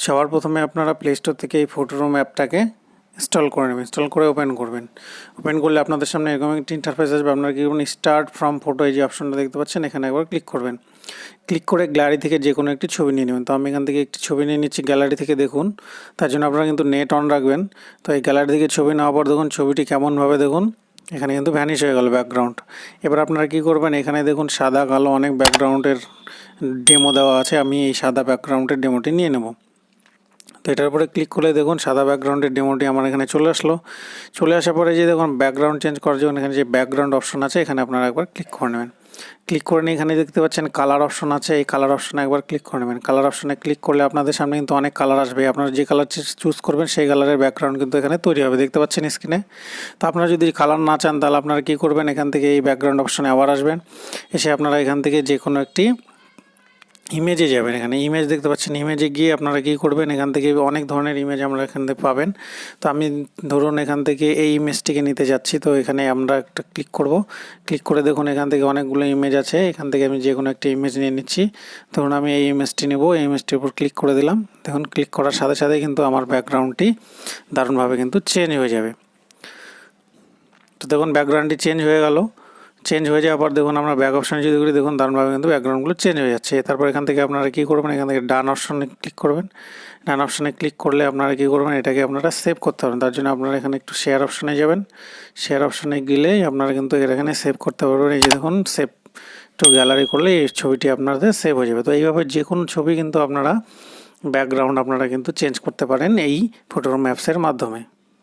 সবার প্রথমে আপনারা প্লে স্টোর থেকে এই ফটোরুম অ্যাপটাকে ইনস্টল করে নেবেন। ইনস্টল করে ওপেন করবেন। ওপেন করলে আপনাদের সামনে এরকম একটি ইন্টারফেস আসবে। আপনারা কি করবেন, স্টার্ট ফ্রম ফটো এই যে অপশনটা দেখতে পাচ্ছেন, এখানে একবার ক্লিক করবেন। ক্লিক করে গ্যালারি থেকে যে কোনো একটি ছবি নিয়ে নেবেন। তো আমি এখান থেকে একটি ছবি নিয়ে নিচ্ছি গ্যালারি থেকে। দেখুন, তার জন্য আপনারা কিন্তু নেট অন রাখবেন। তো এই গ্যালারি থেকে ছবি নেওয়ার পর দেখুন ছবিটি কেমনভাবে দেখুন এখানে কিন্তু ভ্যানিশ হয়ে গেল ব্যাকগ্রাউন্ড। এবার আপনারা কি করবেন, এখানে দেখুন সাদা কালো অনেক ব্যাকগ্রাউন্ডের ডেমো দেওয়া আছে। আমি এই সাদা ব্যাকগ্রাউন্ডের ডেমোটি নিয়ে নেব। তো এটার উপরে ক্লিক করলে দেখুন সাদা ব্যাকগ্রাউন্ডের ডেমোটি আমার এখানে চলে আসলো। চলে আসার পরে যে দেখুন ব্যাকগ্রাউন্ড চেঞ্জ করার জন্য এখানে যে ব্যাকগ্রাউন্ড অপশন আছে, এখানে আপনারা একবার ক্লিক করে নেবেন। ক্লিক করে নিয়ে এখানে দেখতে পাচ্ছেন কালার অপশন আছে, এই কালার অপশনে একবার ক্লিক করে নেবেন। কালার অপশনে ক্লিক করলে আপনাদের সামনে কিন্তু অনেক কালার আসবে। আপনারা যে কালার চুজ করবেন সেই কালারের ব্যাকগ্রাউন্ড কিন্তু এখানে তৈরি হবে, দেখতে পাচ্ছেন স্ক্রিনে। তো আপনারা যদি কালার না চান তাহলে আপনারা কী করবেন, এখান থেকে এই ব্যাকগ্রাউন্ড অপশনে আবার আসবেন। এসে আপনারা এখান থেকে যে কোনো একটি ইমেজে যাবেন। এখানে ইমেজ দেখতে পাচ্ছেন, ইমেজে গিয়ে আপনারা কী করবেন, এখান থেকে অনেক ধরনের ইমেজ আমরা এখান থেকে পাবেন। তো আমি ধরুন এখান থেকে এই ইমেজটিকে নিতে যাচ্ছি। তো এখানে আমরা একটা ক্লিক করব। ক্লিক করে দেখুন এখান থেকে অনেকগুলো ইমেজ আছে, এখান থেকে আমি যে কোনো একটা ইমেজ নিয়ে নিচ্ছি। ধরুন আমি এই ইমেজটি নেব, এই ইমেজটির উপর ক্লিক করে দিলাম। দেখুন ক্লিক করার সাথে সাথে কিন্তু আমার ব্যাকগ্রাউন্ডটি দারুণভাবে কিন্তু চেঞ্জ হয়ে যাবে। তো দেখুন ব্যাকগ্রাউন্ডটি চেঞ্জ হয়ে গেল। চেঞ্জ হয়ে যাওয়ার পর দেখুন আমরা ব্যাক অপশানে যদি করি দেখুন দারুণভাবে কিন্তু ব্যাকগ্রাউন্ডগুলো চেঞ্জ হয়ে যাচ্ছে। তারপর এখান থেকে আপনারা কী করবেন, এখান থেকে ডান অপশানে ক্লিক করবেন। ডান অপশানে ক্লিক করলে আপনারা কী করবেন, এটাকে আপনারা সেভ করতে পারবেন। তার জন্য আপনারা এখানে একটু শেয়ার অপশানে যাবেন। শেয়ার অপশানে গেলেই আপনারা কিন্তু এখানে সেভ করতে পারবেন। এই যে দেখুন সেভ টু গ্যালারি করলে এই ছবিটি আপনাদের সেভ হয়ে যাবে। তো এইভাবে যে কোনো ছবি কিন্তু আপনারা ব্যাকগ্রাউন্ড আপনারা কিন্তু চেঞ্জ করতে পারেন এই ফটোরুম অ্যাপসের মাধ্যমে।